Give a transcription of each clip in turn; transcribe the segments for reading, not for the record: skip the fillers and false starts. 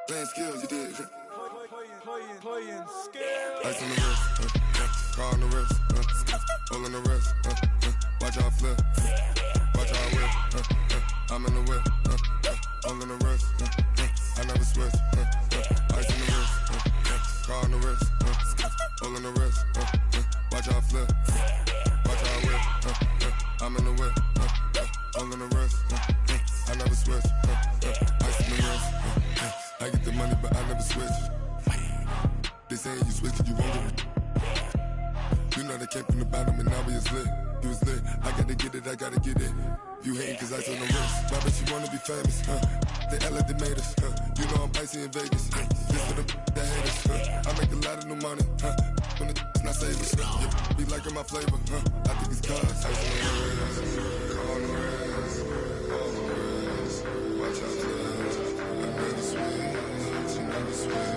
Playing skills, you did. Playing skills. Ice on the wrist, car on the wrist, hole in the wrist, watch out flip, watch out whip, I'm in the whip, hole in the wrist, I never switch, ice in the wrist, car on the wrist, hole in the wrist, watch out flip, watch out whip, I'm in the whip, hole in the wrist, I never switch, ice in the wrist, I get the money but I never switch. They saying you switch it, you won't get it. You know they came from the bottom and now we is lit. You was lit, I gotta get it, I gotta get it. You hating cause ice on the wrist. Why bet you wanna be famous, They act like they made us, You know I'm icy in Vegas, This for the that hate us, I make a lot of new money, When it's not savers, yeah, be liking my flavor, I think it's cause ice on the wrist, on the wrist, on the wrist. Watch out for this, I never switch, I never switch.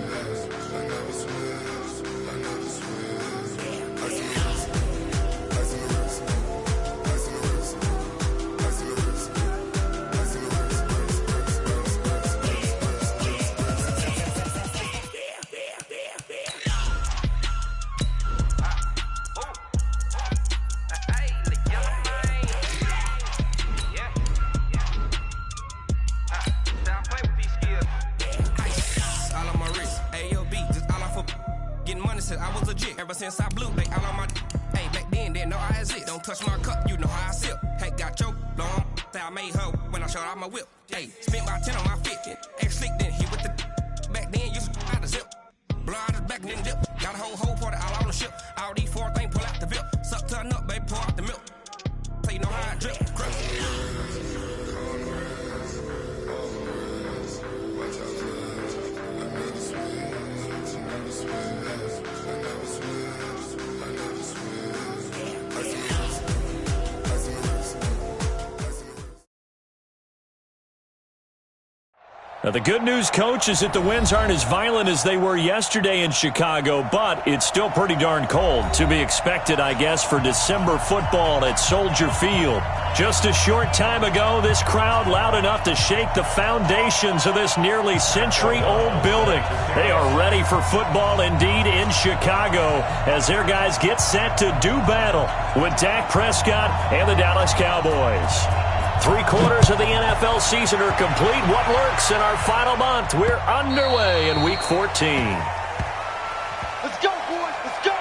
I never switch, I never switch. Ice in the wrist, ice in the wrist, ice in the wrist, ice in the wrist, ice in the wrist, I was legit. Ever since I blew, they all on my hey, back then, didn't know I exist. Don't touch my cup, you know how I sip. Hey, got your long, say I made her when I showed out my whip. Hey, spent about 10 on my fit. Ex-slick, then hit with the back then, used to out the zip. Blow out his back, then dip. Got a whole party all on the ship. All these four things, pull out the VIP. Suck to a nut, baby, pour out the milk. So you know how I drip. Crap. Now, the good news, Coach, is that the winds aren't as violent as they were yesterday in Chicago, but it's still pretty darn cold. To be expected, I guess, for December football at Soldier Field. Just a short time ago, this crowd loud enough to shake the foundations of this nearly century-old building. They are ready for football indeed in Chicago as their guys get set to do battle with Dak Prescott and the Dallas Cowboys. 3/4 of the NFL season are complete. What lurks in our final month? We're underway in Week 14. Let's go, boys. Let's go.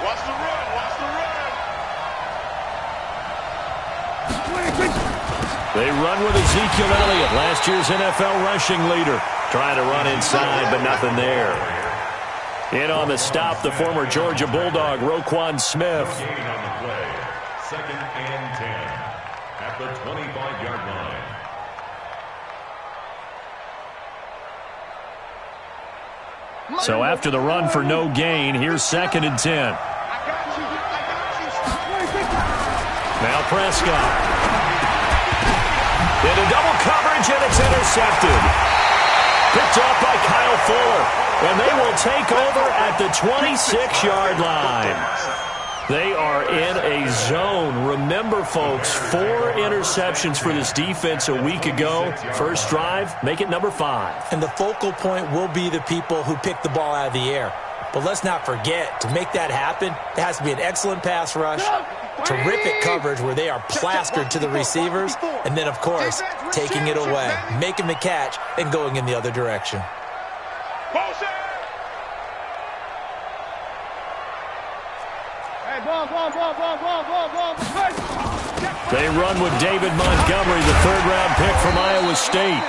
Watch the run, watch the run. They run with Ezekiel Elliott, last year's NFL rushing leader. Trying to run inside, but nothing there. In on the stop, the former Georgia Bulldog, Roquan Smith. Gain on the play. 2nd and 10 at the 25-yard line. So after the run for no gain, here's 2nd and 10. Now Prescott. Into double coverage, and it's intercepted. Picked off by Kyle Fuller. And they will take over at the 26-yard line. They are in a zone. Remember, folks, 4 interceptions for this defense a week ago. First drive, make it number 5. And the focal point will be the people who pick the ball out of the air. But let's not forget, to make that happen, there has to be an excellent pass rush, terrific coverage where they are plastered to the receivers, and then, of course, taking it away, making the catch, and going in the other direction. They run with David Montgomery, the 3rd-round pick from Iowa State.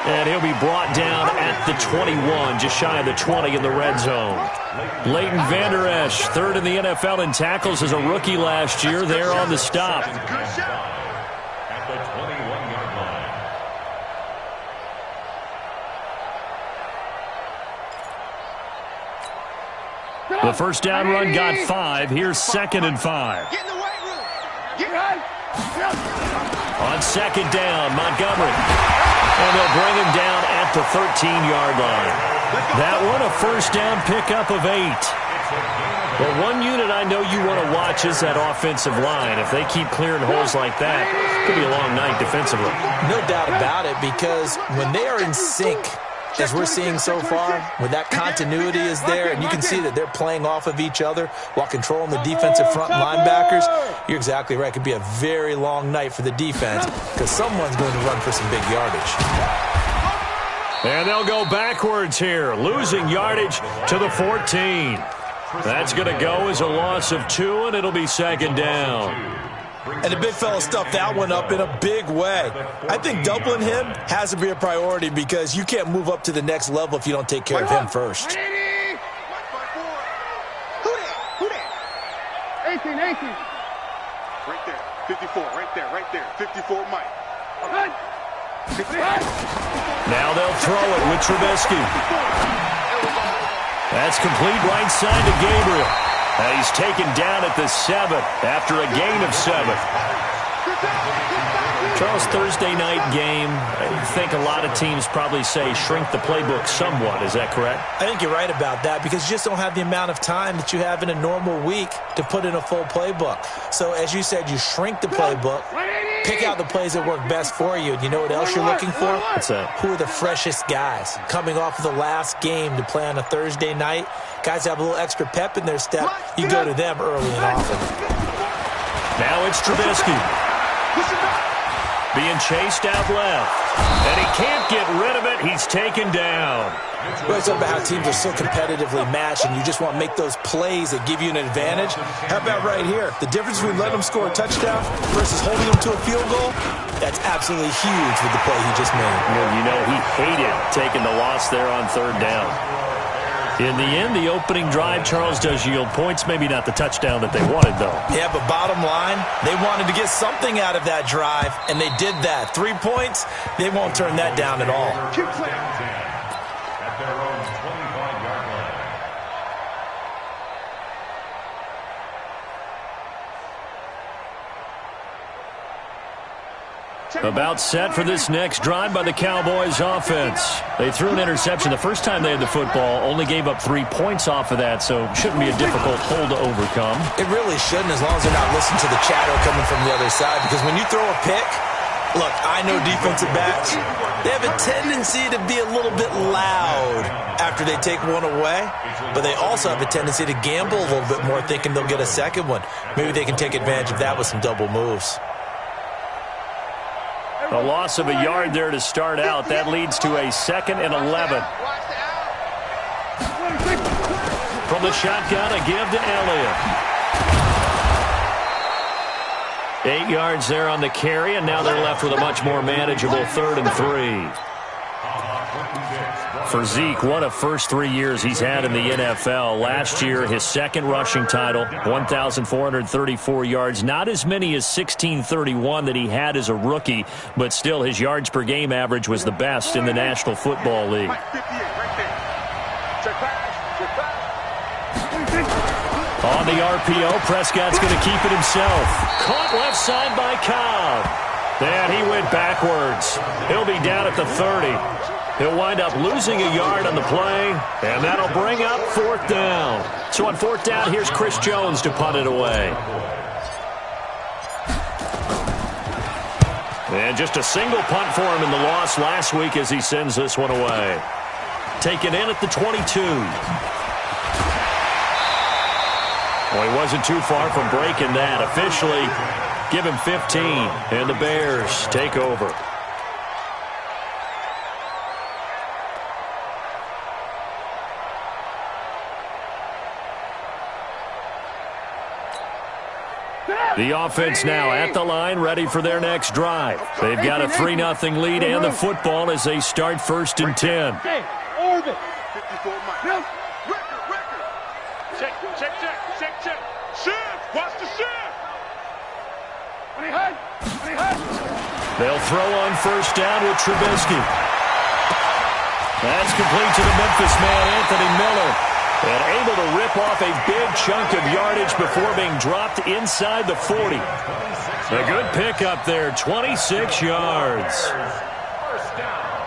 And he'll be brought down at the 21, just shy of the 20 in the red zone. Leighton Vander Esch, 3rd in the NFL in tackles as a rookie last year, there on the stop. At the 21-yard line. The first down run got 5. Here's 2nd and 5. Get in the weight room. Get right. On 2nd down, Montgomery. And they'll bring him down at the 13-yard line. That one, a first down pickup of 8. Well, one unit I know you want to watch is that offensive line. If they keep clearing holes like that, it could be a long night defensively. No doubt about it, because when they are in sync, as we're seeing so far, when that continuity is there, and you can see that they're playing off of each other while controlling the defensive front linebackers, you're exactly right. It could be a very long night for the defense because someone's going to run for some big yardage. And they'll go backwards here, losing yardage to the 14. That's going to go as a loss of 2, and it'll be 2nd down. And the big fella stuffed that one up in a big way. I think doubling him has to be a priority because you can't move up to the next level if you don't take care of him first. Who that? 18. Right there. 54. Right there. 54, Mike. Now they'll throw it with Trubisky. That's complete right side to Gabriel. And he's taken down at the 7 after a gain of 7. Charles, Thursday night game, I think a lot of teams probably say shrink the playbook somewhat. Is that correct? I think you're right about that because you just don't have the amount of time that you have in a normal week to put in a full playbook. So, as you said, you shrink the playbook, pick out the plays that work best for you. And you know what else you're looking for? What's that? Who are the freshest guys coming off of the last game to play on a Thursday night? Guys have a little extra pep in their step. You go to them early and often. Now it's Trubisky. Being chased out left. And he can't get rid of it. He's taken down. We always talk about how teams are so competitively matched and you just want to make those plays that give you an advantage. How about right here? The difference between letting them score a touchdown versus holding them to a field goal, that's absolutely huge with the play he just made. You know, he hated taking the loss there on 3rd down. In the end, the opening drive, Charles, does yield points. Maybe not the touchdown that they wanted, though. Yeah, but bottom line, they wanted to get something out of that drive, and they did that. 3 points, they won't turn that down at all. At their own 25-yard line. About set for this next drive by the Cowboys offense. They threw an interception the first time they had the football, only gave up 3 points off of that, so it shouldn't be a difficult hole to overcome. It really shouldn't, as long as they're not listening to the chatter coming from the other side, because when you throw a pick, look, I know defensive backs, they have a tendency to be a little bit loud after they take one away, but they also have a tendency to gamble a little bit more, thinking they'll get a second one. Maybe they can take advantage of that with some double moves. A loss of a yard there to start out. That leads to a 2nd and 11. From the shotgun, a give to Elliott. 8 yards there on the carry, and now they're left with a much more manageable 3rd and 3. For Zeke, one of first 3 years he's had in the NFL. Last year, his 2nd rushing title, 1,434 yards. Not as many as 1,631 that he had as a rookie, but still his yards per game average was the best in the National Football League. On the RPO, Prescott's going to keep it himself. Caught left side by Cobb. And he went backwards. He'll be down at the 30. He'll wind up losing a yard on the play, and that'll bring up 4th down. So on 4th down, here's Chris Jones to punt it away. And just a single punt for him in the loss last week as he sends this one away. Taken in at the 22. Well, he wasn't too far from breaking that. Officially, give him 15, and the Bears take over. The offense now at the line, ready for their next drive. They've got a 3-0 lead and the football as they start 1st and 10. Orbit. 54, Mike. Record. Check. Shift. Watch the shift. They'll throw on 1st down with Trubisky. That's complete to the Memphis man, Anthony Miller. And able to rip off a big chunk of yardage before being dropped inside the 40. A good pickup there, 26 yards. First down.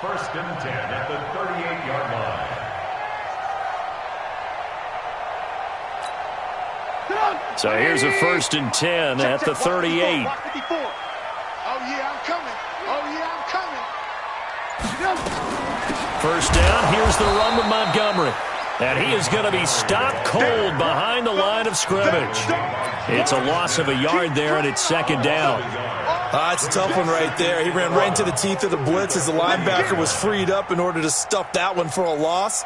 First and 10 at the 38-yard line. So here's a first and 10 at the 38. Oh, yeah, I'm coming. Oh, yeah, I'm coming. First down, here's the run with Montgomery. And he is going to be stopped cold behind the line of scrimmage. It's a loss of a yard there, and it's second down. It's a tough one right there. He ran right into the teeth of the blitz as the linebacker was freed up in order to stuff that one for a loss.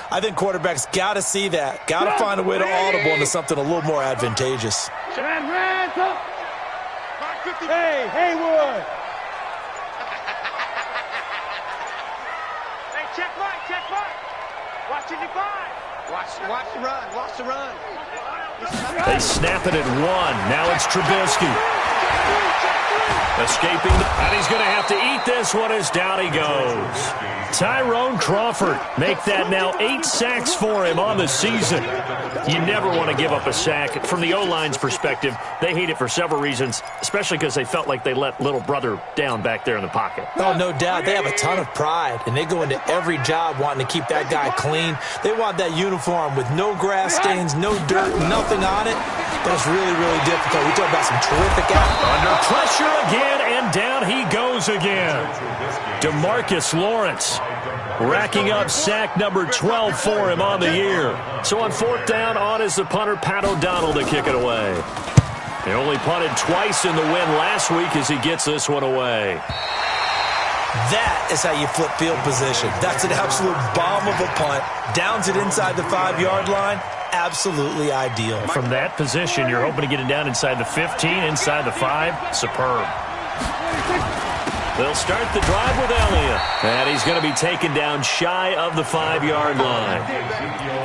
I think quarterbacks got to see that. Got to find a way to audible into something a little more advantageous. Hey, Haywood. Hey, check Mike. Watching the five. Watch the run. They snap it at 1. Now it's Trubisky. Escaping, and he's going to have to eat this one as down he goes. Tyrone Crawford, make that now 8 sacks for him on the season. You never want to give up a sack. From the O-line's perspective, they hate it for several reasons, especially because they felt like they let little brother down back there in the pocket. Oh, no doubt. They have a ton of pride, and they go into every job wanting to keep that guy clean. They want that uniform with no grass stains, no dirt, nothing on it. But it's really, really difficult. We talk about some terrific athletes. Under pressure again, and down he goes again. DeMarcus Lawrence racking up sack number 12 for him on the year. So on fourth down, on is the punter, Pat O'Donnell, to kick it away. He only punted twice in the win last week as he gets this one away. That is how you flip field position. That's an absolute bomb of a punt. Downs it inside the 5-yard line. Absolutely ideal. From that position, you're hoping to get it down inside the 15, inside the 5. Superb. They'll start the drive with Elliott. And he's going to be taken down shy of the 5-yard line.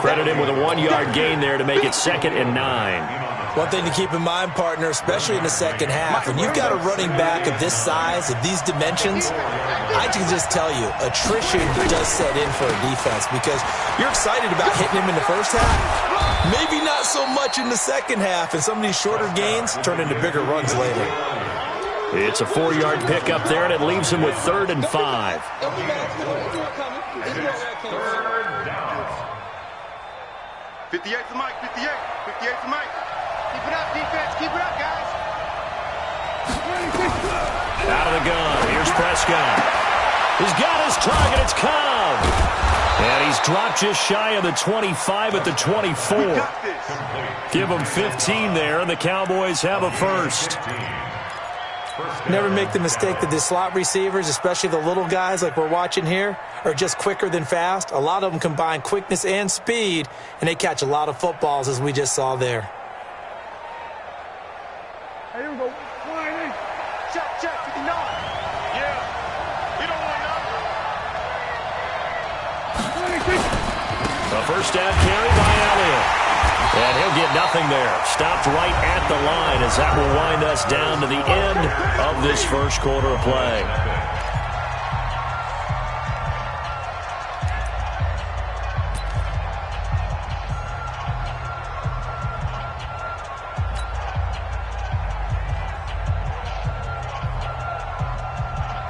Credit him with a 1-yard gain there to make it 2nd and 9. One thing to keep in mind, partner, especially in the second half, when you've got a running back of this size, of these dimensions, I can just tell you, attrition does set in for a defense because you're excited about hitting him in the first half. Maybe not so much in the second half, and some of these shorter gains turn into bigger runs later. It's a 4-yard pickup there, and it leaves him with 3rd and 5. Third down. 58 to Mike, 58 to Mike. Keep it up, defense. Keep it up, guys. Out of the gun. Here's Prescott. He's got his target. It's Cobb. And he's dropped just shy of the 25 at the 24. Give him 15 there, and the Cowboys have a first. Never make the mistake that the slot receivers, especially the little guys like we're watching here, are just quicker than fast. A lot of them combine quickness and speed, and they catch a lot of footballs, as we just saw there. Here we go. Check, 59. Yeah. We don't want A none. first down carry by Elliott. And he'll get nothing there. Stopped right at the line as that will wind us down to the end of this first quarter of play.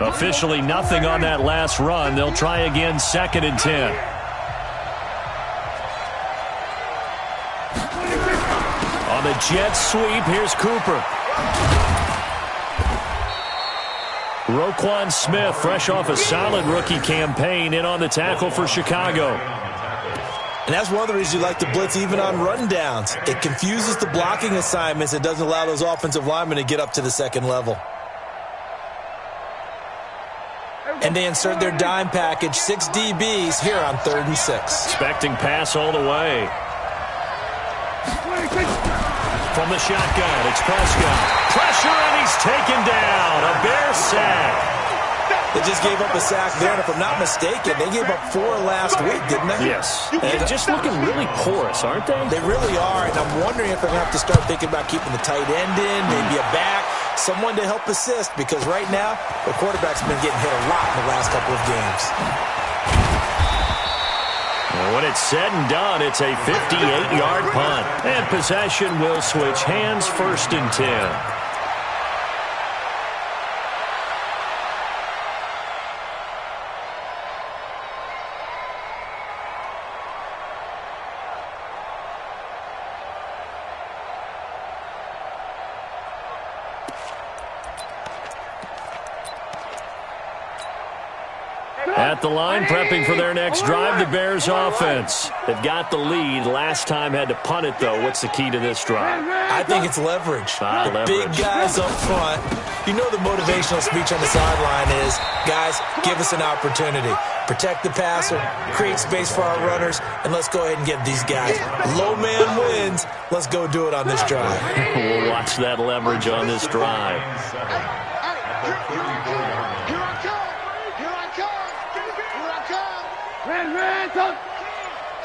Officially nothing on that last run. They'll try again, 2nd and 10. On the jet sweep, here's Cooper. Roquan Smith, fresh off a solid rookie campaign, in on the tackle for Chicago. And that's one of the reasons you like to blitz even on run downs. It confuses the blocking assignments. It doesn't allow those offensive linemen to get up to the second level. And they insert their dime package, 6 DBs here on 3rd and 6. Expecting pass all the way. From the shotgun, it's Prescott. Pressure, and he's taken down. A Bear sack. They just gave up a sack there, and if I'm not mistaken, they gave up 4 last week, didn't they? Yes. And just looking really porous, aren't they? They really are, and I'm wondering if they're going to have to start thinking about keeping the tight end in, maybe a back, someone to help assist, because right now, the quarterback's been getting hit a lot in the last couple of games. And when it's said and done, it's a 58-yard punt. And possession will switch hands, 1st and 10. At the line, prepping for their next drive, the Bears offense. They've got the lead. Last time had to punt it, though. What's the key to this drive? I think it's leverage. The big guys up front. You know the motivational speech on the sideline is, guys, give us an opportunity. Protect the passer, create space for our runners, and let's go ahead and get these guys. Low man wins. Let's go do it on this drive. We'll watch that leverage on this drive.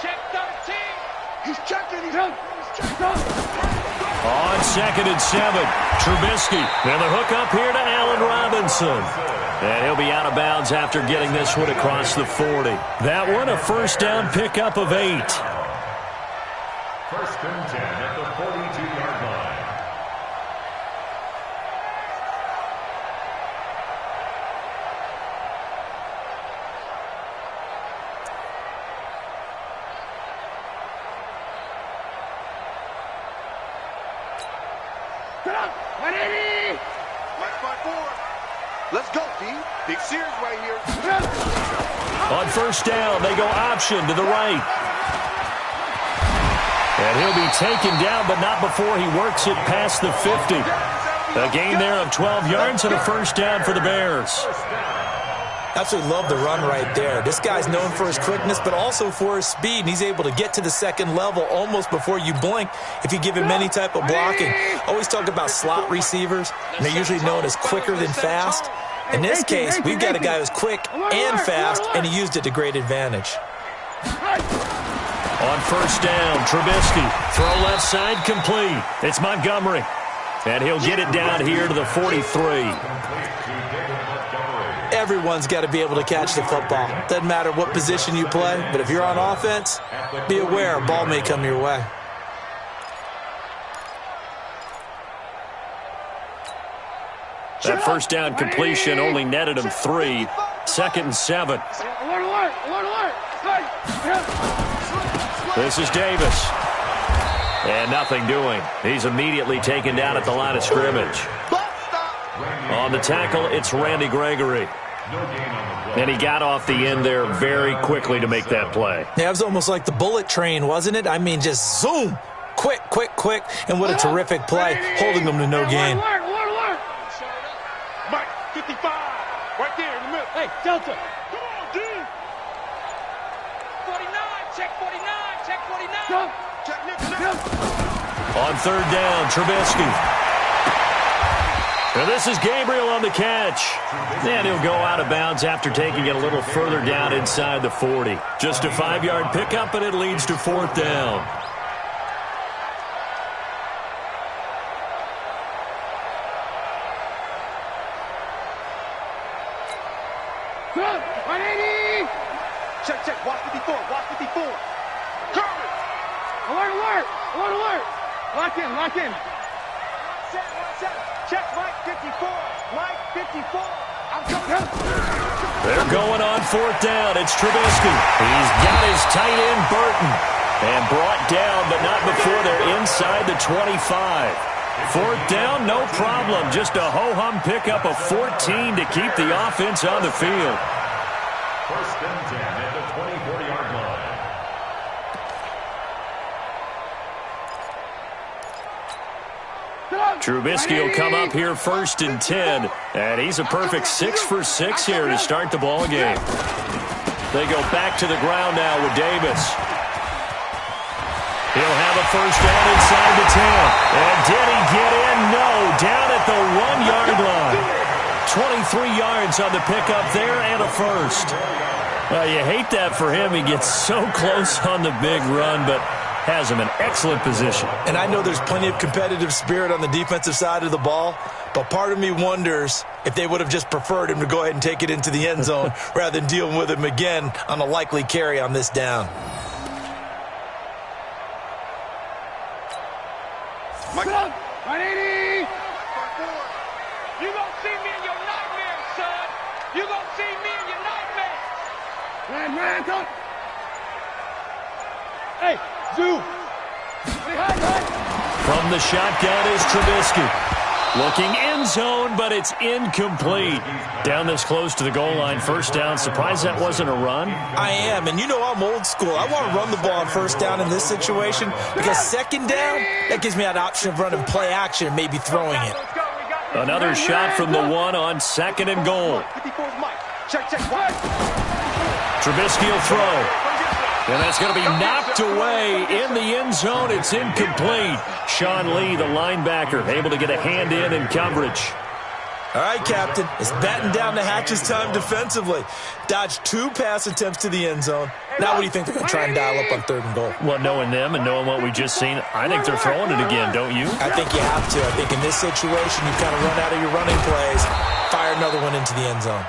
Check 13. He's checking. On 2nd and 7, Trubisky. And the hook up here to Allen Robinson. And he'll be out of bounds after getting this one across the 40. That one, a 1st down pickup of 8. 1st and 10 at the 42-yard line. Let's go, D. Big Sears right here. On 1st down, they go option to the right. And he'll be taken down, but not before he works it past the 50. A gain there of 12 yards and a 1st down for the Bears. Absolutely love the run right there. This guy's known for his quickness, but also for his speed. And he's able to get to the 2nd level almost before you blink if you give him any type of blocking. Always talk about slot receivers, and they're usually known as quicker than fast. In this case, we've got a guy who's quick and fast, and he used it to great advantage. On 1st down, Trubisky. Throw left side complete. It's Montgomery. And he'll get it down here to the 43. Everyone's got to be able to catch the football. Doesn't matter what position you play, but if you're on offense, be aware a ball may come your way. That 1st down completion only netted him 3. 2nd and 7. This is Davis. And nothing doing. He's immediately taken down at the line of scrimmage. On the tackle, it's Randy Gregory. And he got off the end there very quickly to make that play. Yeah, it was almost like the bullet train, wasn't it? I mean, just zoom. Quick, quick, quick. And what a terrific play, holding them to no gain. Mike, 55. Right there in the middle. Hey, Delta. Come on, D. 49. Check 49. Check 49. Check Nick. On 3rd down, Trubisky. And this is Gabriel on the catch. And he'll go out of bounds after taking it a little further down inside the 40. Just a 5-yard pickup, and it leads to 4th down. Check, check. Watch 54. Watch 54. Curry. Alert. Lock in. Check Mike 54. Mike 54. I'm coming. They're going on 4th down. It's Trubisky. He's got his tight end, Burton. And brought down, but not before they're inside the 25. 4th down, no problem. Just a ho-hum pickup of 14 to keep the offense on the field. 1st and 10 at the 24-yard line. Trubisky will come up here 1st and 10. And he's a perfect 6 for 6 here to start the ball game. They go back to the ground now with Davis. He'll have a 1st down inside the 10. And did he get in? No. Down at the 1-yard line. 23 yards on the pickup there and a 1st. Well, you hate that for him. He gets so close on the big run, but has him in excellent position. And I know there's plenty of competitive spirit on the defensive side of the ball, but part of me wonders if they would have just preferred him to go ahead and take it into the end zone rather than dealing with him again on a likely carry on this down. 180. You gonna see me in your nightmares, son. You gonna see me in your nightmares. Man, come. Hey, Zoo. From the shotgun is Trubisky. Looking end zone, but it's incomplete. Down this close to the goal line, first down. Surprised that wasn't a run? I am, and you know I'm old school. I want to run the ball on first down in this situation because second down, that gives me an option of running play action and maybe throwing it. Another shot from the one on second and goal. Trubisky will throw. And that's going to be knocked away in the end zone. It's incomplete. Sean Lee, the linebacker, able to get a hand in coverage. All right, Captain. It's batten down the hatches time defensively. Dodged 2 pass attempts to the end zone. Now what do you think they're going to try and dial up on third and goal? Well, knowing them and knowing what we just seen, I think they're throwing it again, don't you? I think you have to. I think in this situation, you kind of run out of your running plays, fire another one into the end zone.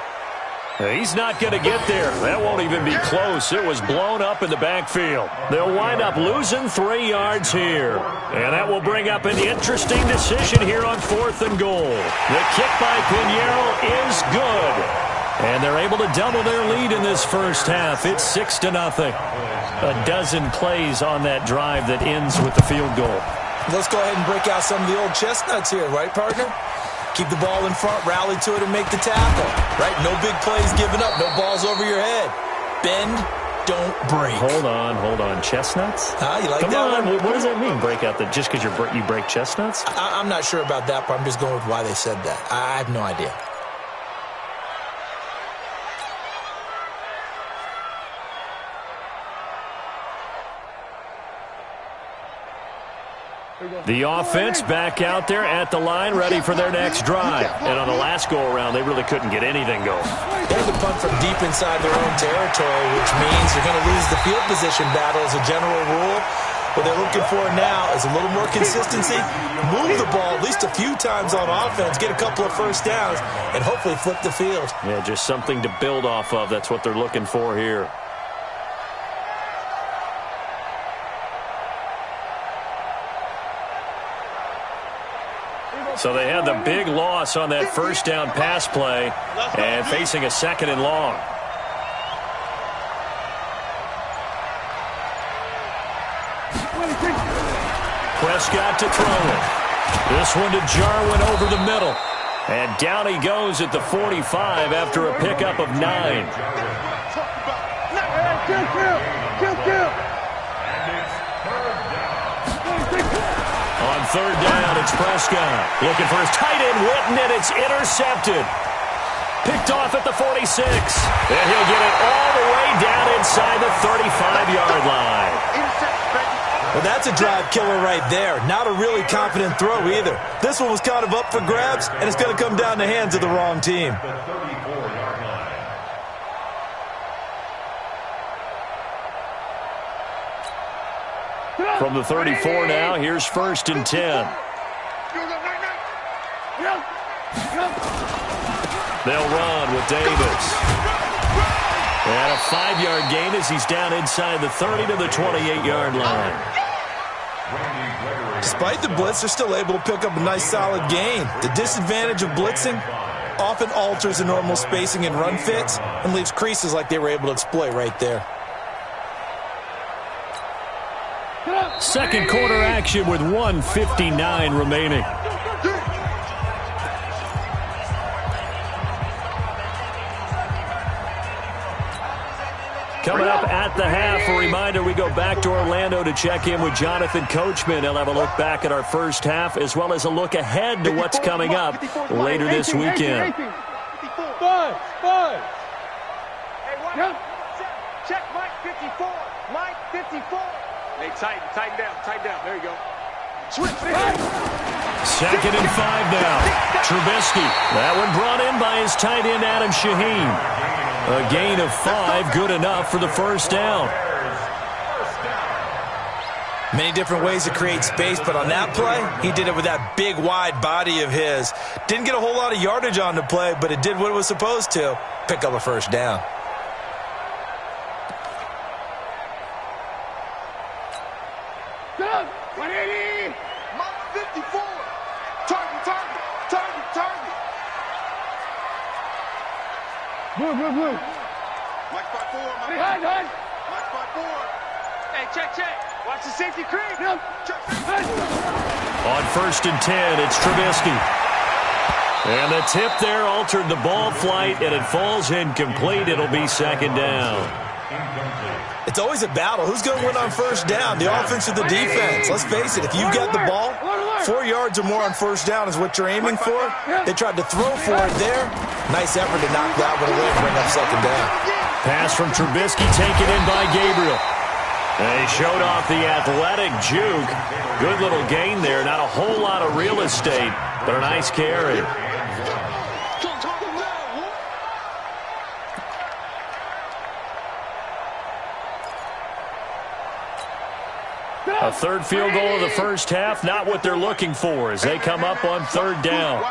He's not going to get there. That won't even be close. It was blown up in the backfield. They'll wind up losing 3 yards here. And that will bring up an interesting decision here on fourth and goal. The kick by Pinheiro is good. And they're able to double their lead in this first half. It's 6-0. A dozen plays on that drive that ends with the field goal. Let's go ahead and break out some of the old chestnuts here, right, partner? Keep the ball in front, rally to it, and make the tackle. Right? No big plays given up. No balls over your head. Bend, don't break. Hold on. Chestnuts? You like Come that on. one? What does that mean, break out? Just because you break chestnuts? I'm not sure about that, but I'm just going with why they said that. I have no idea. The offense back out there at the line, ready for their next drive. And on the last go-around, they really couldn't get anything going. They're the punt from deep inside their own territory, which means you're going to lose the field position battle as a general rule. What they're looking for now is a little more consistency, move the ball at least a few times on offense, get a couple of first downs, and hopefully flip the field. Yeah, just something to build off of. That's what they're looking for here. So they had the big loss on that first down pass play and facing a second and long. Prescott to throw it. This one to Jarwin over the middle. And down he goes at the 45 after a pickup of 9. On third down, it's Prescott. Looking for his tight end, Witten, and it's intercepted. Picked off at the 46. And he'll get it all the way down inside the 35-yard line. Well, that's a drive killer right there. Not a really confident throw either. This one was kind of up for grabs, and it's going to come down the hands of the wrong team. From the 34 now, here's 1st and 10. They'll run with Davis. And a 5-yard gain as he's down inside the 30 to the 28-yard line. Despite the blitz, they're still able to pick up a nice solid gain. The disadvantage of blitzing often alters the normal spacing and run fits and leaves creases like they were able to exploit right there. Second quarter action with 1:59 remaining. Coming up at the half, a reminder, we go back to Orlando to check in with Jonathan Coachman. He'll have a look back at our first half as well as a look ahead to what's coming up later this weekend. Five. Hey, check Mike 54. Mike 54. Hey, tighten down. There you go. Switch. 2nd and 5 now. Trubisky. That one brought in by his tight end, Adam Shaheen. A gain of 5, good enough for the first down. Many different ways to create space, but on that play, he did it with that big, wide body of his. Didn't get a whole lot of yardage on the play, but it did what it was supposed to. Pick up a first down. 54. Target, target, target, target. Blue. Mike spot 4, Mike. Hey, hide. Mike spot 4. Hey, check. Watch the safety creep. On 1st and 10, it's Trubisky. And the tip there altered the ball flight, and it falls incomplete. It'll be 2nd down. It's always a battle. Who's going to win on 1st down, the offense or the defense? Let's face it, if you've got the ball, 4 yards or more on 1st down is what you're aiming for. They tried to throw for it there. Nice effort to knock that one away and bring up 2nd down. Pass from Trubisky taken in by Gabriel. They showed off the athletic juke. Good little gain there. Not a whole lot of real estate, but a nice carry. A 3rd field goal of the 1st half, not what they're looking for as they come up on 3rd down.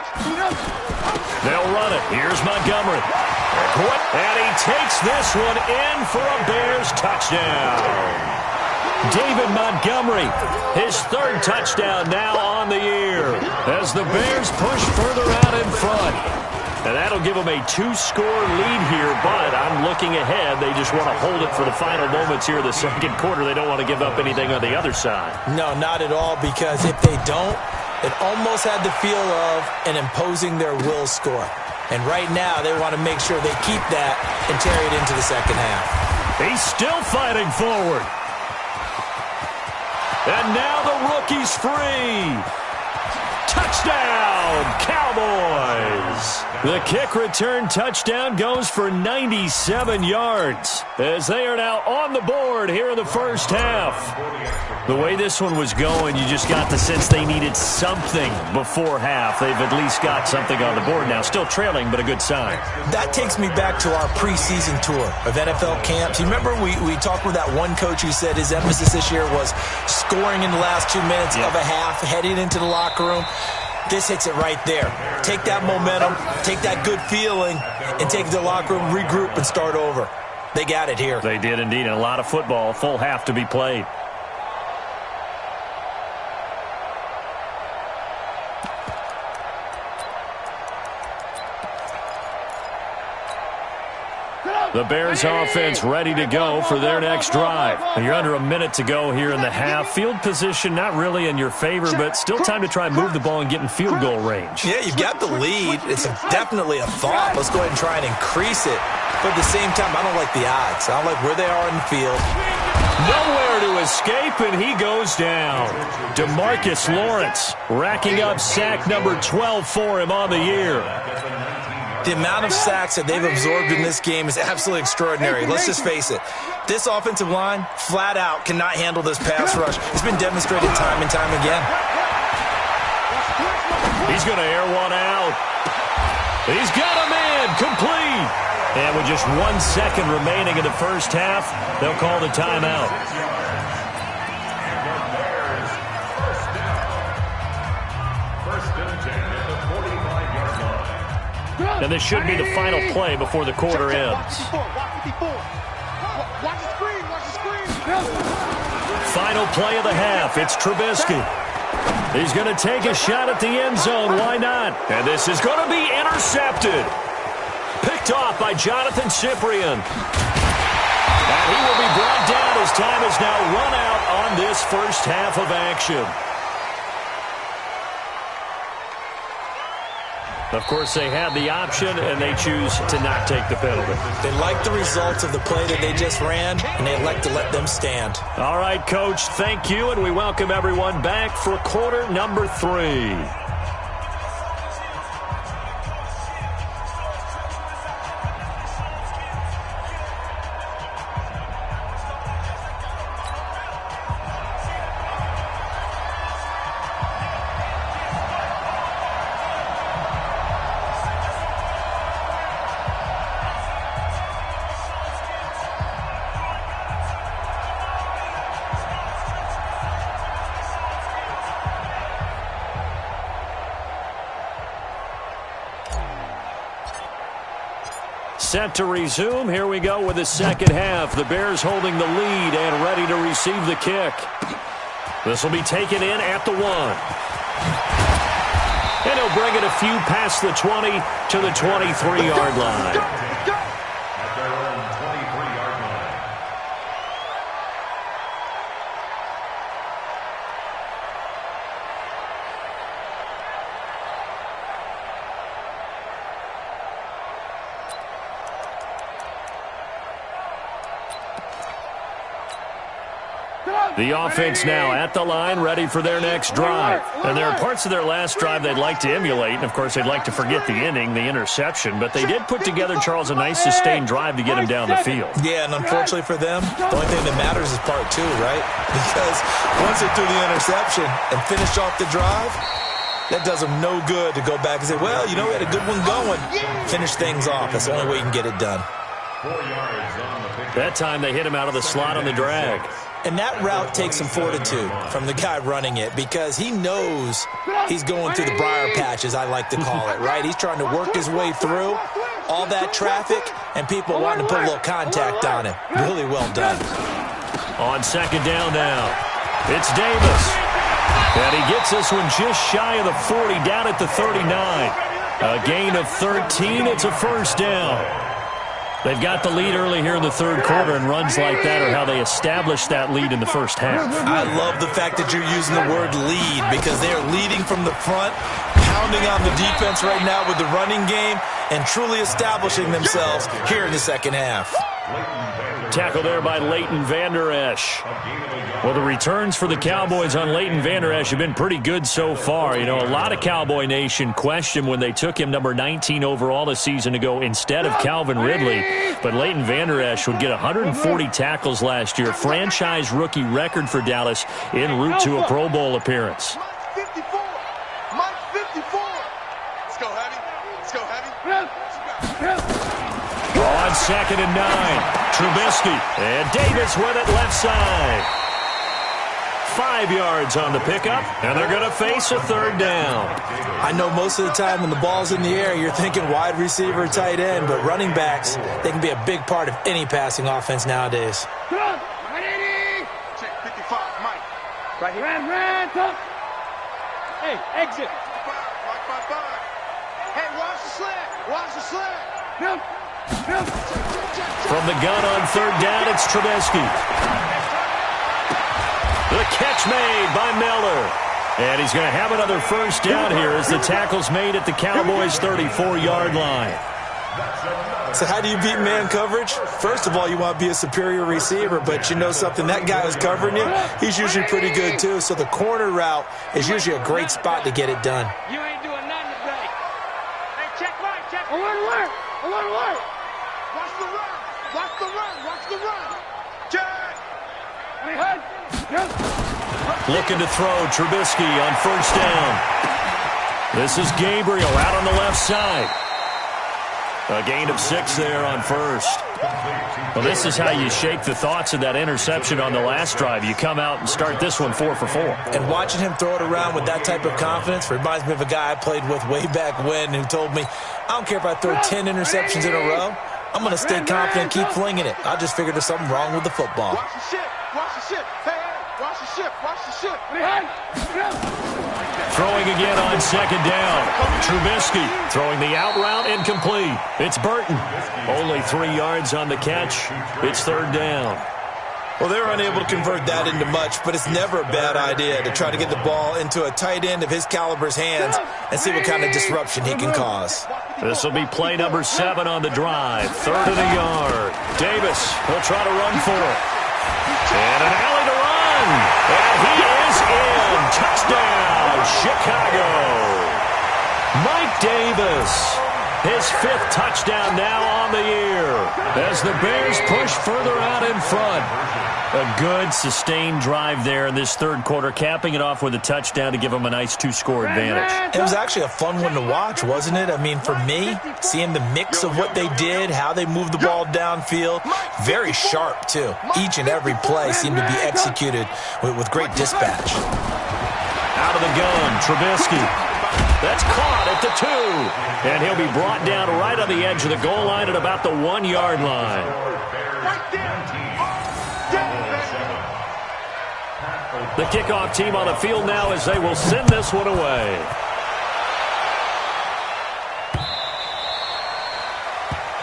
They'll run it. Here's Montgomery. And he takes this one in for a Bears touchdown. David Montgomery, his 3rd touchdown now on the year as the Bears push further out in front. And that'll give them a 2-score lead here, but I'm looking ahead. They just want to hold it for the final moments here of the 2nd quarter. They don't want to give up anything on the other side. No, not at all, because if they don't, it almost had the feel of an imposing their will score. And right now, they want to make sure they keep that and carry it into the 2nd half. He's still fighting forward. And now the rookie's free. Touchdown, Cowboys. The kick return touchdown goes for 97 yards as they are now on the board here in the 1st half. The way this one was going, you just got the sense they needed something before half. They've at least got something on the board now. Still trailing, but a good sign. That takes me back to our preseason tour of NFL camps. You remember we talked with that one coach who said his emphasis this year was scoring in the last 2 minutes of a half, heading into the locker room. This hits it right there. Take that momentum, take that good feeling, and take it to the locker room, regroup, and start over. They got it here. They did indeed, and a lot of football, full half to be played. The Bears offense ready to go for their next drive. You're under a minute to go here in the half. Field position not really in your favor, but still time to try and move the ball and get in field goal range. Yeah, you've got the lead. It's definitely a thought. Let's go ahead and try and increase it. But at the same time, I don't like the odds. I don't like where they are in the field. Nowhere to escape, and he goes down. DeMarcus Lawrence racking up sack number 12 for him on the year. The amount of sacks that they've absorbed in this game is absolutely extraordinary. Let's just face it. This offensive line, flat out, cannot handle this pass rush. It's been demonstrated time and time again. He's going to air one out. He's got him in, complete. And with just 1 second remaining in the 1st half, they'll call the timeout. And this should be the final play before the quarter ends. Final play of the half. It's Trubisky. He's going to take a shot at the end zone. Why not? And this is going to be intercepted. Picked off by Jonathan Cyprien. And he will be brought down as time is now run out on this 1st half of action. Of course, they had the option, and they choose to not take the penalty. They like the results of the play that they just ran, and they elect to let them stand. All right, Coach, thank you, and we welcome everyone back for quarter number 3. Set to resume. Here we go with the 2nd half. The Bears holding the lead and ready to receive the kick. This will be taken in at the 1. And he'll bring it a few past the 20 to the 23-yard line. At their own 23-yard line. The offense now at the line, ready for their next drive. And there are parts of their last drive they'd like to emulate. And, of course, they'd like to forget the ending, the interception. But they did put together, Charles, a nice sustained drive to get him down the field. Yeah, and unfortunately for them, the only thing that matters is part two, right? Because once they threw the interception and finished off the drive, that does them no good to go back and say, well, you know, we had a good one going. Finish things off. That's the only way you can get it done. 4 yards on the pick. That time they hit him out of the slot on the drag. And that route takes some fortitude from the guy running it because he knows he's going through the briar patch, as I like to call it, right? He's trying to work his way through all that traffic and people wanting to put a little contact on him. Really well done. On second down now, it's Davis. And he gets this one just shy of the 40, down at the 39. A gain of 13. It's a first down. They've got the lead early here in the third quarter, and runs like that are how they establish that lead in the first half. I love the fact that you're using the word lead because they are leading from the front, pounding on the defense right now with the running game, and truly establishing themselves here in the second half. Tackle there by Leighton Vander Esch. Well, the returns for the Cowboys on Leighton Vander Esch have been pretty good so far. You know, a lot of Cowboy Nation questioned when they took him number 19 overall a season ago instead of Calvin Ridley. But Leighton Vander Esch would get 140 tackles last year, franchise rookie record for Dallas en route to a Pro Bowl appearance. Mike 54. Mike 54. Let's go, Heavy. Let's go, Heavy. On second and 9, Trubisky. And Davis with it left side. 5 yards on the pickup, and they're going to face a third down. I know most of the time when the ball's in the air, you're thinking wide receiver, tight end, but running backs, they can be a big part of any passing offense nowadays. Check 55, Mike. Right here. Ran, hey, exit. 5. Hey, watch the slant. Watch the slant. From the gun on third down, it's Trubisky. The catch made by Miller. And he's going to have another first down here as the tackle's made at the Cowboys' 34-yard line. So how do you beat man coverage? First of all, you want to be a superior receiver, but you know something, that guy who's covering you, he's usually pretty good too. So the corner route is usually a great spot to get it done. You ain't doing nothing today. Hey, check right, check. Alert. Watch the run. Watch the run. Watch the run. Check. Looking to throw, Trubisky on first down. This is Gabriel out on the left side. A gain of 6 there on first. Well, this is how you shake the thoughts of that interception on the last drive. You come out and start this one 4 for 4. And watching him throw it around with that type of confidence reminds me of a guy I played with way back when who told me, I don't care if I throw 10 interceptions in a row. I'm going to stay confident, keep flinging it. I just figured there's something wrong with the football. Watch the ship. Watch the ship. Hey, watch the ship. Watch the ship. Throwing again on second down. Trubisky throwing the out route incomplete. It's Burton. Only 3 yards on the catch. It's third down. Well, they're unable to convert that into much, but it's never a bad idea to try to get the ball into a tight end of his caliber's hands and see what kind of disruption he can cause. This will be play number 7 on the drive. 3rd and a yard. Davis will try to run for it. And an alley to run. And he is in. Touchdown, Chicago. Mike Davis. His 5th touchdown now on the year as the Bears push further out in front. A good, sustained drive there in this third quarter, capping it off with a touchdown to give them a nice 2-score advantage. It was actually a fun one to watch, wasn't it? I mean, for me, seeing the mix of what they did, how they moved the ball downfield, very sharp, too. Each and every play seemed to be executed with great dispatch. Out of the gun, Trubisky. That's caught at the 2. And he'll be brought down right on the edge of the goal line at about the 1-yard line. The kickoff team on the field now as they will send this one away.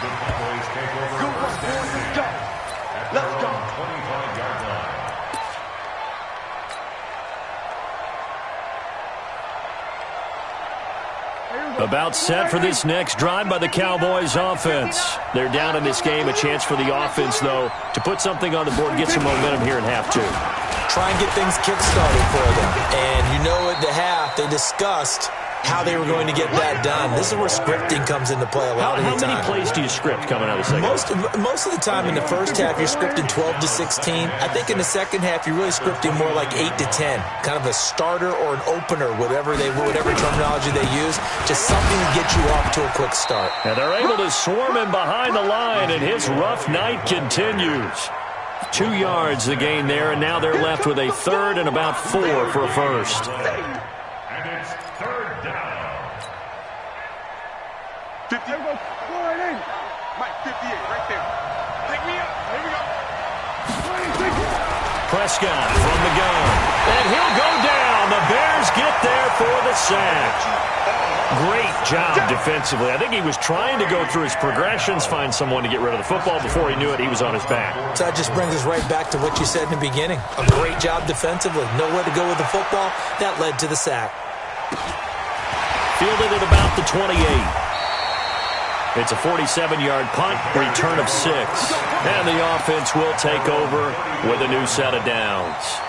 The Cowboys take over first and 10 at their own 25-yard line. About set for this next drive by the Cowboys offense. They're down in this game. A chance for the offense, though, to put something on the board, get some momentum here in half two. Try and get things kick-started for them. And you know at the half, they discussed how they were going to get that done. This is where scripting comes into play a lot of the time. How many plays do you script coming out of the second half? Most of the time in the first half, you're scripting 12 to 16. I think in the second half, you're really scripting more like 8 to 10. Kind of a starter or an opener, whatever terminology they use. Just something to get you off to a quick start. And they're able to swarm him behind the line, and his rough night continues. 2 yards the gain there, and now they're left with a third and about 4 for a first. And it's third down. 50. Mike, 58, right there. Pick me up. Here we go. Prescott from the gun, and he'll go down. The Bears get there for the sack. Great job defensively. I think he was trying to go through his progressions, find someone to get rid of the football. Before he knew it, he was on his back. So that just brings us right back to what you said in the beginning. A great job defensively. Nowhere to go with the football. That led to the sack. Fielded at about the 28. It's a 47-yard punt, return of 6. And the offense will take over with a new set of downs.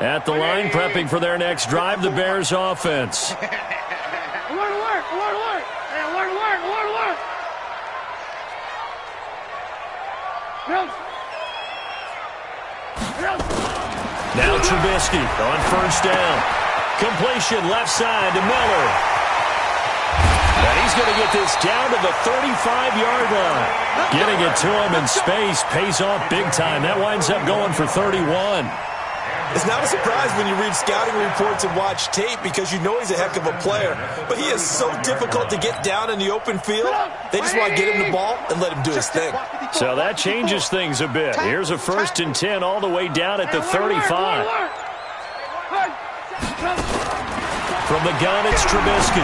At the line, prepping for their next drive, the Bears offense. Now Trubisky on first down. Completion left side to Miller. And he's going to get this down to the 35-yard line. Getting it to him in space pays off big time. That winds up going for 31. It's not a surprise when you read scouting reports and watch tape because you know he's a heck of a player. But he is so difficult to get down in the open field. They just want to get him the ball and let him do his thing. So that changes things a bit. Here's a 1st and 10 all the way down at the 35. From the gun, it's Trubisky.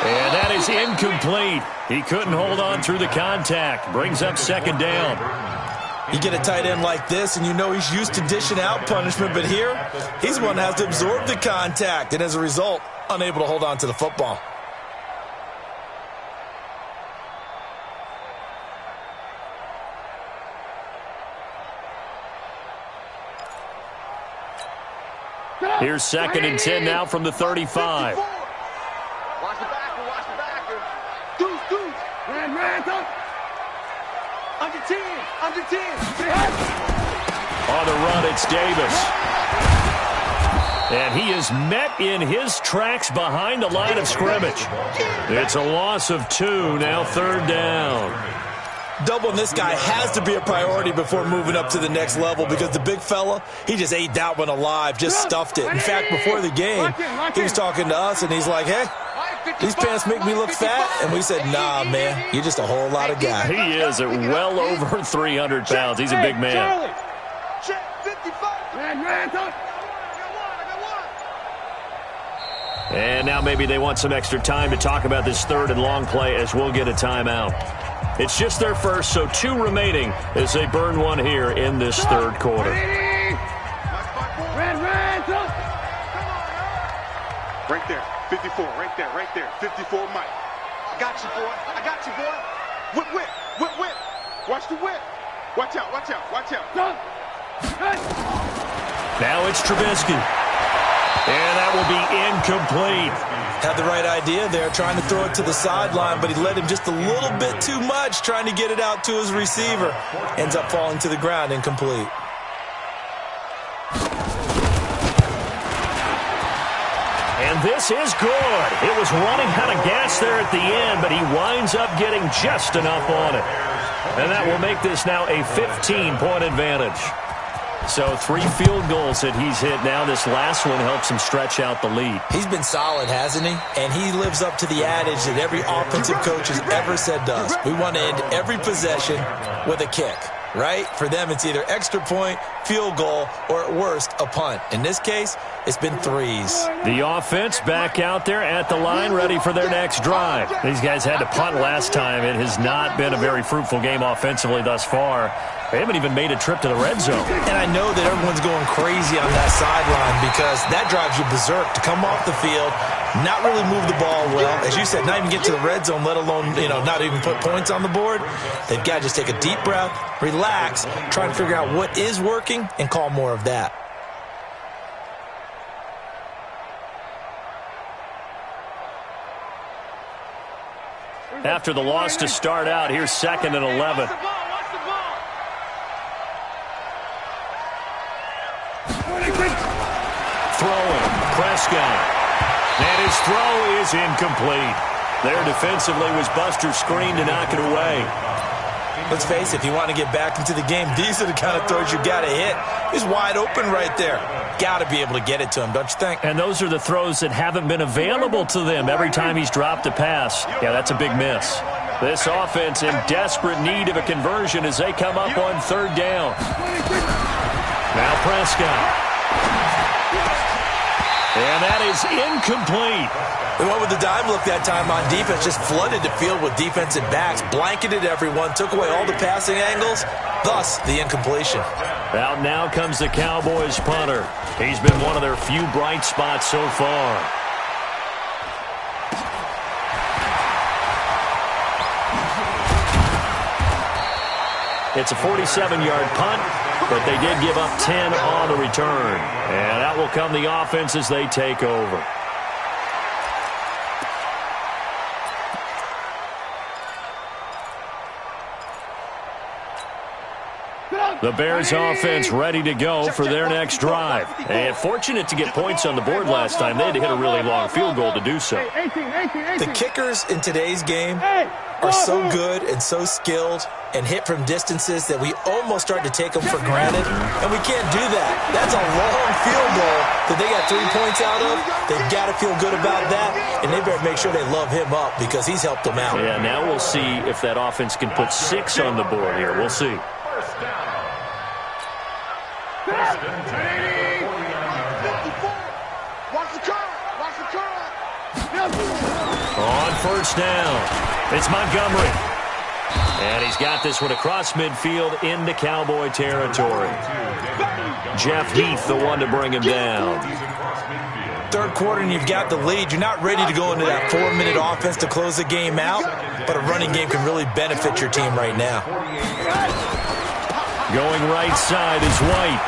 And that is incomplete. He couldn't hold on through the contact. Brings up 2nd down. You get a tight end like this, and you know he's used to dishing out punishment, but here, he's the one that has to absorb the contact, and as a result, unable to hold on to the football. Here's 2nd and 10 now from the 35. Watch the backer, watch the backer. Deuce. Ran, go. Under 10. On the run, it's Davis. And he is met in his tracks behind the line of scrimmage. It's a loss of 2, now 3rd down. Doubling this guy has to be a priority before moving up to the next level because the big fella, he just ate that one alive, just stuffed it. In fact, before the game, he was talking to us, and he's like, hey, these pants make me look fat. And we said, nah, man, you're just a whole lot of guy. He is at well over 300 pounds. He's a big man. And now maybe they want some extra time to talk about this 3rd and long play as we'll get a timeout. It's just their first, so 2 remaining as they burn one here in this 3rd quarter. Right there, 54, right there, 54, Mike. I got you, boy. Whip. Watch the whip. Watch out. Now it's Trubisky. And that will be incomplete. Had the right idea there, trying to throw it to the sideline, but he led him just a little bit too much, trying to get it out to his receiver. Ends up falling to the ground, incomplete. And this is good. It was running out of gas there at the end, but he winds up getting just enough on it. And that will make this now a 15-point advantage. So 3 field goals that he's hit now. This last one helps him stretch out the lead. He's been solid, hasn't he? And he lives up to the adage that every offensive coach has ever said to us. We want to end every possession with a kick, right? For them, it's either extra point, field goal, or at worst, a punt. In this case, it's been 3s. The offense back out there at the line, ready for their next drive. These guys had to punt last time. It has not been a very fruitful game offensively thus far. They haven't even made a trip to the red zone. And I know that everyone's going crazy on that sideline because that drives you berserk to come off the field, not really move the ball well. As you said, not even get to the red zone, let alone, not even put points on the board. They've got to just take a deep breath, relax, try and figure out what is working, and call more of that. After the loss to start out, here's 2nd and 11. Throwing, Prescott. And his throw is incomplete. There defensively was Buster's screen to knock it away. Let's face it, if you want to get back into the game, these are the kind of throws you got to hit. He's wide open right there. Got to be able to get it to him, don't you think? And those are the throws that haven't been available to them every time he's dropped a pass. Yeah, that's a big miss. This offense in desperate need of a conversion as they come up on 3rd down. Now Prescott. And that is incomplete. They went with the dime look that time on defense, just flooded the field with defensive backs, blanketed everyone, took away all the passing angles, thus the incompletion. Out now comes the Cowboys punter. He's been one of their few bright spots so far. It's a 47-yard punt, but they did give up 10 on the return. And out will come the offense as they take over. The Bears offense ready to go for their next drive. And fortunate to get points on the board last time. They had to hit a really long field goal to do so. The kickers in today's game are so good and so skilled and hit from distances that we almost start to take them for granted. And we can't do that. That's a long field goal that they got 3 points out of. They've got to feel good about that. And they better make sure they love him up because he's helped them out. Yeah, now we'll see if that offense can put 6 on the board here. We'll see. On 1st down, it's Montgomery. And he's got this one across midfield into Cowboy territory. Jeff Heath, the one to bring him down. 3rd quarter and you've got the lead. You're not ready to go into that 4-minute offense to close the game out, but a running game can really benefit your team right now. Going right side is White.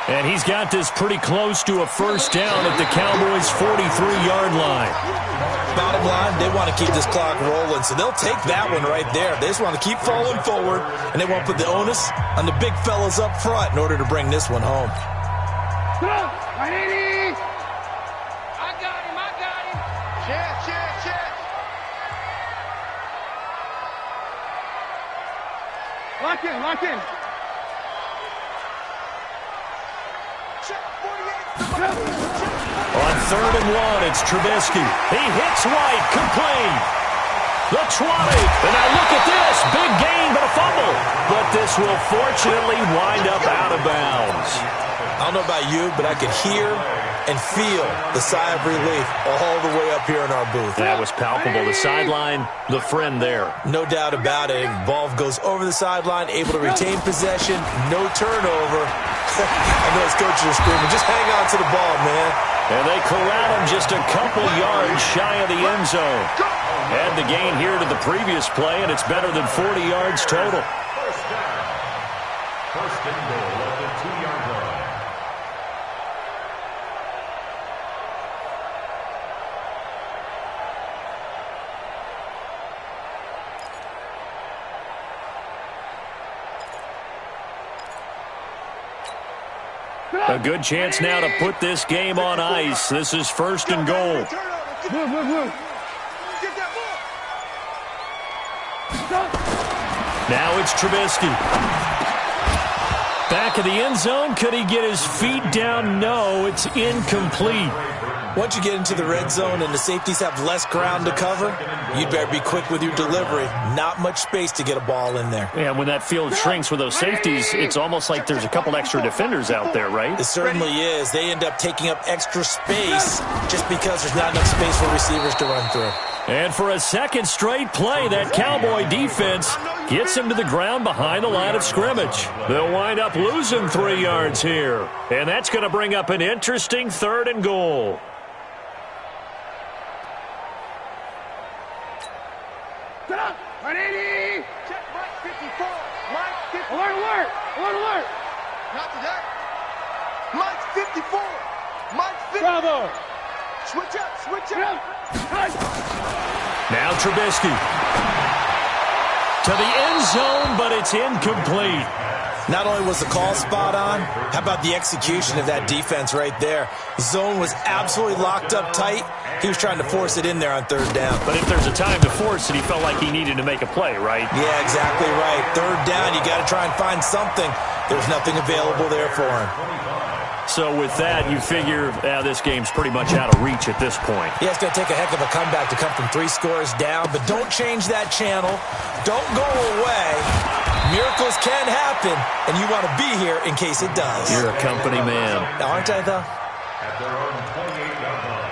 And he's got this pretty close to a 1st down at the Cowboys' 43-yard line. Bottom line, they want to keep this clock rolling, so they'll take that one right there. They just want to keep falling forward, and they won't put the onus on the big fellas up front in order to bring this one home. I got him. Check. Lock in. On 3rd and 1, it's Trubisky. He hits White, complete. The 20. And now look at this. Big gain, but a fumble. But this will fortunately wind up out of bounds. I don't know about you, but I could hear and feel the sigh of relief all the way up here in our booth. That was palpable. The sideline, the friend there. No doubt about it. Ball goes over the sideline, able to retain possession, no turnover. I know his coaches are screaming, just hang on to the ball, man. And they corral him just a couple yards shy of the end zone. Add the gain here to the previous play, and it's better than 40 yards total. 1st and goal at the 2-yard line. A good chance now to put this game on ice. This is 1st and goal. Now it's Trubisky. Back of the end zone. Could he get his feet down? No, it's incomplete. Once you get into the red zone and the safeties have less ground to cover, you'd better be quick with your delivery. Not much space to get a ball in there. Yeah, when that field shrinks with those safeties, it's almost like there's a couple extra defenders out there, right? It certainly is. They end up taking up extra space just because there's not enough space for receivers to run through. And for a second straight play, that Cowboy defense gets him to the ground behind the line of scrimmage. They'll wind up losing 3 yards here. And that's going to bring up an interesting 3rd and goal. Check Mike 54. Mike 54. Alert. Not today. Mike 54. Mike 54. Bravo. Switch up. Now Trubisky. To the end zone, but it's incomplete. Not only was the call spot on, how about the execution of that defense right there? Zone was absolutely locked up tight. He was trying to force it in there on 3rd down. But if there's a time to force it, he felt like he needed to make a play, right? Yeah, exactly right. 3rd down, you got to try and find something. There's nothing available there for him. So with that, you figure this game's pretty much out of reach at this point. Yeah, it's going to take a heck of a comeback to come from 3 scores down, but don't change that channel. Don't go away. Miracles can happen, and you want to be here in case it does. You're a company man. Aren't I, though? At their own 28-yard line.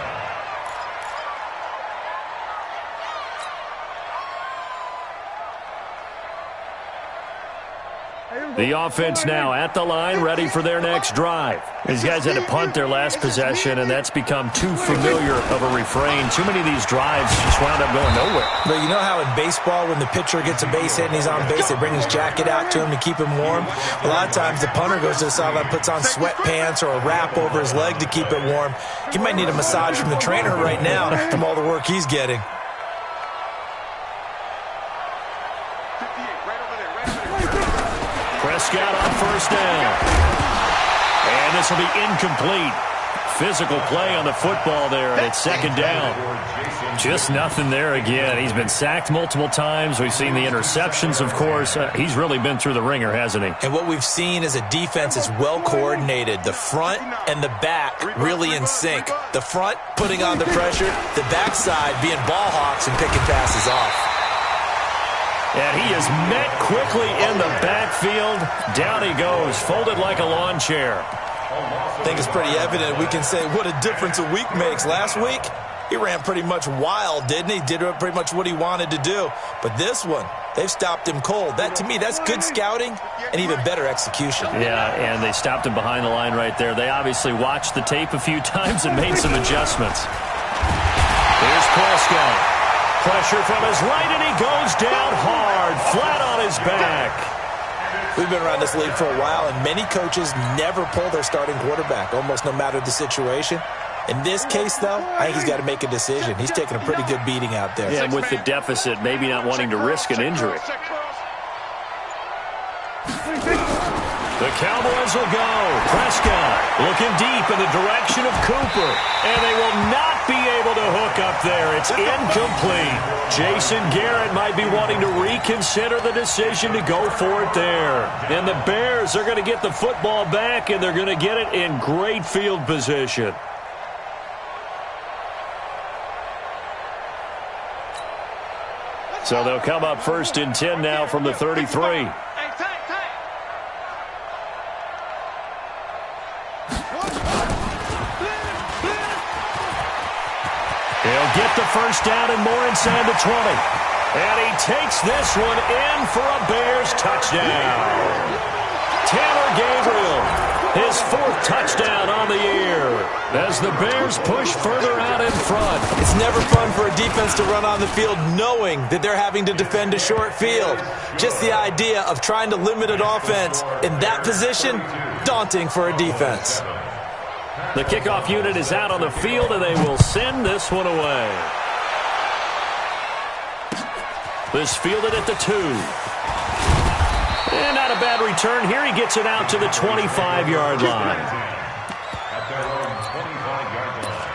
The offense now at the line, ready for their next drive. These guys had to punt their last possession, and that's become too familiar of a refrain. Too many of these drives just wound up going nowhere. But you know how in baseball, when the pitcher gets a base hit and he's on base, they bring his jacket out to him to keep him warm? A lot of times the punter goes to the sideline, puts on sweatpants or a wrap over his leg to keep it warm. He might need a massage from the trainer right now from all the work he's getting. Prescott on 1st down. And this will be incomplete. Physical play on the football there, and it's 2nd down. Just nothing there again. He's been sacked multiple times. We've seen the interceptions, of course. He's really been through the ringer, hasn't he? And what we've seen is a defense that's well coordinated. The front and the back really in sync. The front putting on the pressure, the backside being ball hawks and picking passes off. And he is met quickly in the backfield. Down he goes, folded like a lawn chair. I think it's pretty evident. We can say what a difference a week makes. Last week, he ran pretty much wild, didn't he? Did pretty much what he wanted to do. But this one, they've stopped him cold. That, to me, that's good scouting and even better execution. Yeah, and they stopped him behind the line right there. They obviously watched the tape a few times and made some adjustments. Here's Prescott. Pressure from his right, and he goes down hard, flat on his back. We've been around this league for a while, and many coaches never pull their starting quarterback, almost no matter the situation. In this case, though, I think he's got to make a decision. He's taking a pretty good beating out there. Yeah, and with the deficit, maybe not wanting to risk an injury. The Cowboys will go. Prescott looking deep in the direction of Cooper. And they will not be able to hook up there. It's incomplete. Jason Garrett might be wanting to reconsider the decision to go for it there. And the Bears are going to get the football back, and they're going to get it in great field position. So they'll come up 1st and 10 now from the 33. He'll get the 1st down and more inside the 20. And he takes this one in for a Bears touchdown. Taylor Gabriel, his 4th touchdown on the year as the Bears push further out in front. It's never fun for a defense to run on the field knowing that they're having to defend a short field. Just the idea of trying to limit an offense in that position, daunting for a defense. The kickoff unit is out on the field, and they will send this one away. This fielded at the 2. And not a bad return here. He gets it out to the 25-yard line. At their own 25-yard line.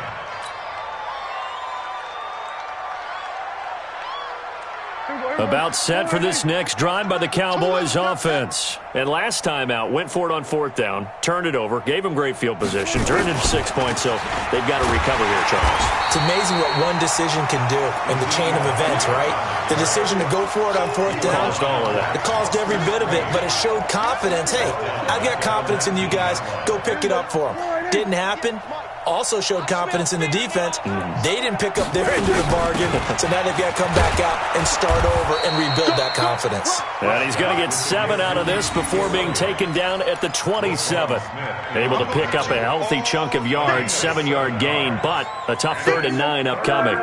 Here About set for this next drive by the Cowboys offense. And last time out, went for it on 4th down, turned it over, gave them great field position, turned it into 6 points, so they've got to recover here, Charles. It's amazing what one decision can do in the chain of events, right? The decision to go for it on 4th down. Caused all of that. It caused every bit of it, but it showed confidence. Hey, I've got confidence in you guys. Go pick it up for them. Didn't happen. Also showed confidence in the defense. They didn't pick up their end of the bargain, so now they've got to come back out and start over and rebuild that confidence. And he's going to get 7 out of this before being taken down at the 27th. Able to pick up a healthy chunk of yards, 7-yard gain, but a tough 3rd and 9 upcoming.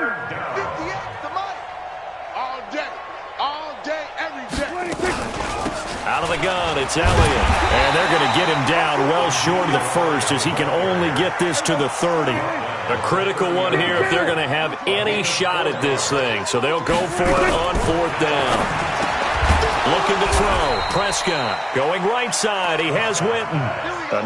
Out of the gun, it's Elliott. And they're going to get him down well short of the first as he can only get this to the 30. A critical one here if they're going to have any shot at this thing. So they'll go for it on 4th down. Looking to throw. Prescott going right side. He has Winton.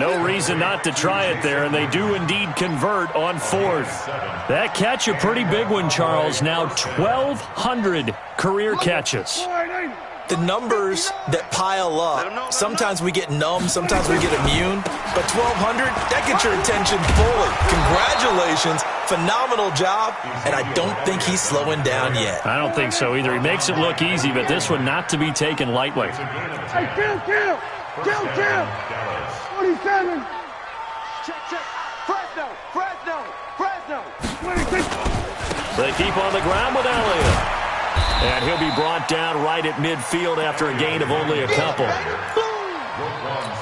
No reason not to try it there, and they do indeed convert on 4th. That catch a pretty big one, Charles. Now 1,200 career catches. The numbers that pile up, sometimes we get numb, sometimes we get immune, but 1,200, that gets your attention fully. Congratulations, phenomenal job, and I don't think he's slowing down yet. I don't think so either. He makes it look easy, but this one not to be taken lightly. Hey, kill! 47. Check. Fresno. 26. They keep on the ground with Elliott. And he'll be brought down right at midfield after a gain of only a couple.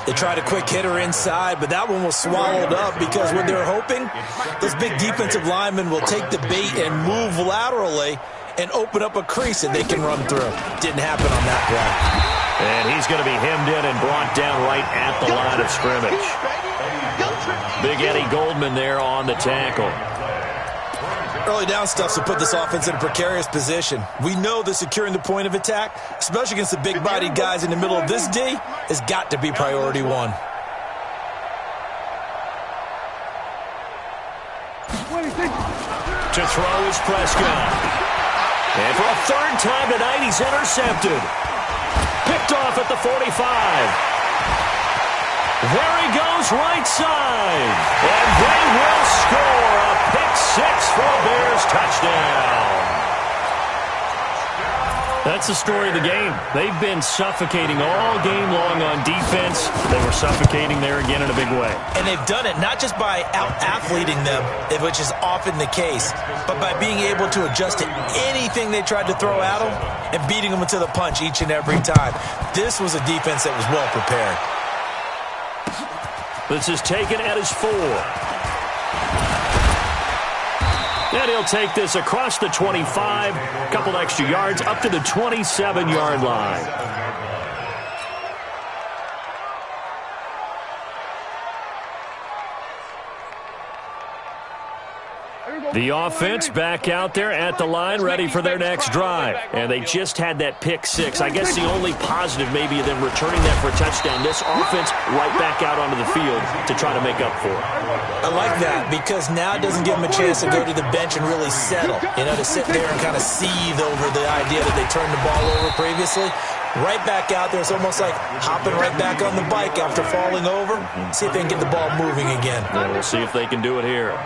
They tried a quick hitter inside, but that one was swallowed up because what they're hoping, those big defensive linemen will take the bait and move laterally and open up a crease that they can run through. Didn't happen on that play. And he's going to be hemmed in and brought down right at the line of scrimmage. Big Eddie Goldman there on the tackle. Early down stuff to put this offense in a precarious position. We know that securing the point of attack, especially against the big-bodied guys in the middle of this D, has got to be priority one. To throw is Prescott. And for a 3rd time tonight, he's intercepted. Picked off at the 45. There he goes, right side. And they will score a pick-6 for a Bears touchdown. That's the story of the game. They've been suffocating all game long on defense. They were suffocating there again in a big way. And they've done it not just by out-athleting them, which is often the case, but by being able to adjust to anything they tried to throw at them and beating them to the punch each and every time. This was a defense that was well prepared. This is taken at his 4. And he'll take this across the 25, a couple extra yards, up to the 27-yard line. The offense back out there at the line, ready for their next drive. And they just had that pick-6. I guess the only positive maybe of them returning that for a touchdown. This offense right back out onto the field to try to make up for it. I like that because now it doesn't give them a chance to go to the bench and really settle. You know, to sit there and kind of seethe over the idea that they turned the ball over previously. Right back out there. It's almost like hopping right back on the bike after falling over. See if they can get the ball moving again. And we'll see if they can do it here.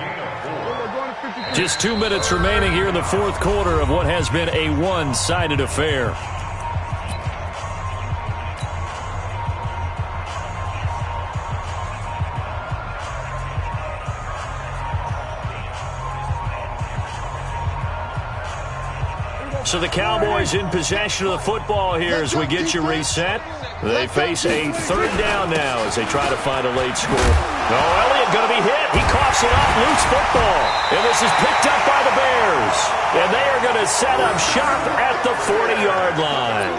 Just 2 minutes remaining here in the 4th quarter of what has been a one-sided affair. So the Cowboys in possession of the football here as we get you reset. They face a 3rd down now as they try to find a late score. Oh, Elliott going to be hit. He coughs it up, loose football. And this is picked up by the Bears. And they are going to set up shop at the 40-yard line.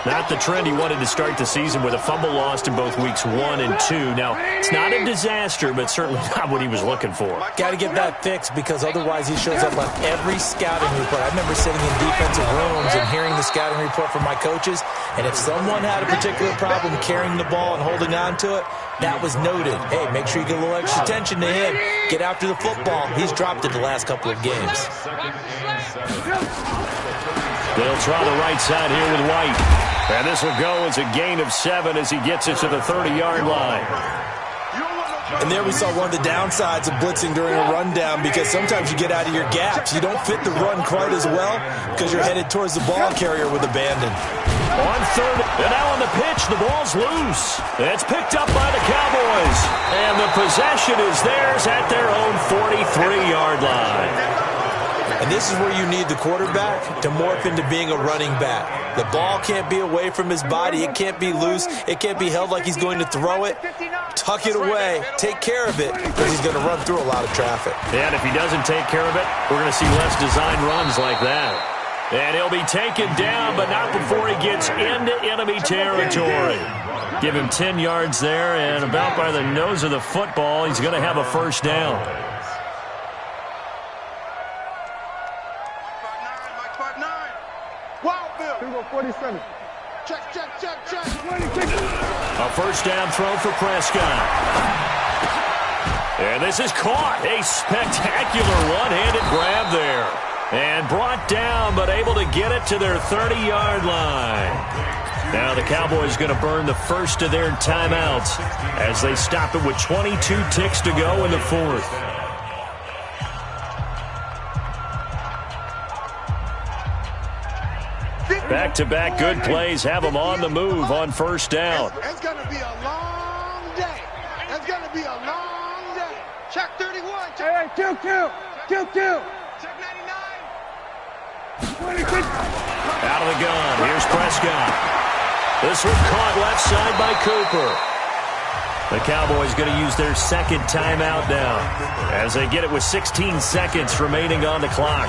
Not the trend he wanted to start the season with a fumble lost in both weeks 1 and 2. Now, it's not a disaster, but certainly not what he was looking for. Got to get that fixed because otherwise he shows up on every scouting report. I remember sitting in defensive rooms and hearing the scouting report from my coaches, and if someone had a particular problem carrying the ball and holding on to it, That was noted. Hey, make sure you get a little extra attention to him. Get after the football. He's dropped it the last couple of games. They'll try the right side here with White. And this will go as a gain of 7 as he gets it to the 30-yard line. And there we saw one of the downsides of blitzing during a rundown, because sometimes you get out of your gaps. You don't fit the run quite as well because you're headed towards the ball carrier with abandon. On third, and now on the pitch, the ball's loose. It's picked up by the Cowboys. And the possession is theirs at their own 43-yard line. And this is where you need the quarterback to morph into being a running back. The ball can't be away from his body. It can't be loose. It can't be held like he's going to throw it. Tuck it away. Take care of it, because he's going to run through a lot of traffic. And if he doesn't take care of it, we're going to see less designed runs like that. And he'll be taken down, but not before he gets into enemy territory. Give him 10 yards there, and about by the nose of the football, he's going to have a first down. Wow, 47. Check. A first down throw for Prescott. And this is caught. A spectacular one-handed grab there. And brought down, but able to get it to their 30-yard line. Now the Cowboys going to burn the first of their timeouts as they stop it with 22 ticks to go in the fourth. Back-to-back good plays have them on the move on first down. It's going to be a long day. It's going to be a long day. Check 31. Check. Hey, kill. Check 99. 26. Out of the gun. Here's Prescott. This one caught left side by Cooper. The Cowboys going to use their second timeout now as they get it with 16 seconds remaining on the clock.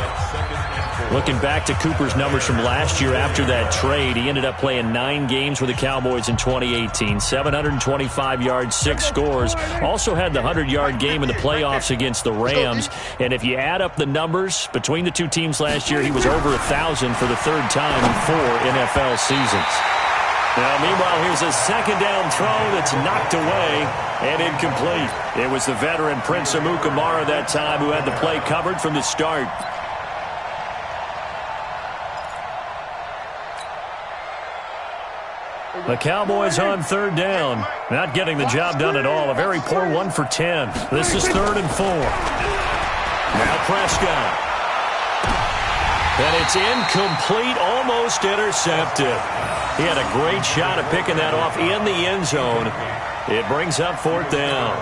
Looking back to Cooper's numbers from last year after that trade, he ended up playing 9 games with the Cowboys in 2018. 725 yards, 6 scores. Also had the 100-yard game in the playoffs against the Rams. And if you add up the numbers between the two teams last year, he was over 1,000 for the third time in 4 NFL seasons. Now, meanwhile, here's a second down throw that's knocked away and incomplete. It was the veteran Prince Amukamara that time who had the play covered from the start. The Cowboys on third down. Not getting the job done at all. A very poor 1 for 10. This is 3rd and 4. Now Prescott. And it's incomplete, almost intercepted. He had a great shot at picking that off in the end zone. It brings up 4th down.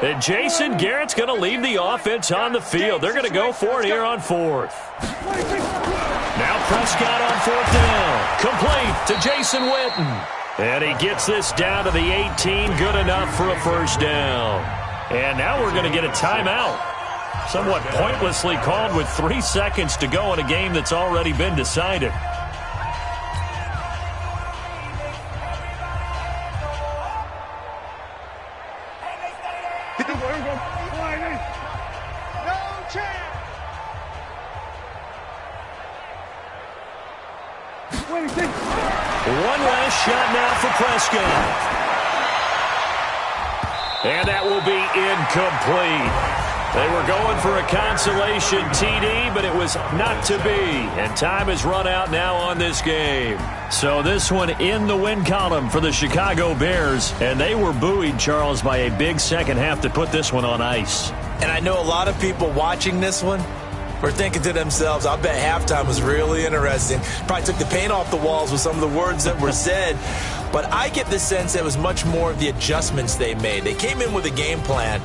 And Jason Garrett's going to leave the offense on the field. They're going to go for it here on 4th. Now Prescott on 4th down. Complete to Jason Witten. And he gets this down to the 18. Good enough for a first down. And now we're going to get a timeout. Somewhat pointlessly called with 3 seconds to go in a game that's already been decided. One last shot now for Prescott. And that will be incomplete. They were going for a consolation TD, but it was not to be. And time has run out now on this game. So this one in the win column for the Chicago Bears. And they were buoyed, Charles, by a big second half to put this one on ice. And I know a lot of people watching this one were thinking to themselves, I bet halftime was really interesting. Probably took the paint off the walls with some of the words that were said. But I get the sense it was much more of the adjustments they made. They came in with a game plan.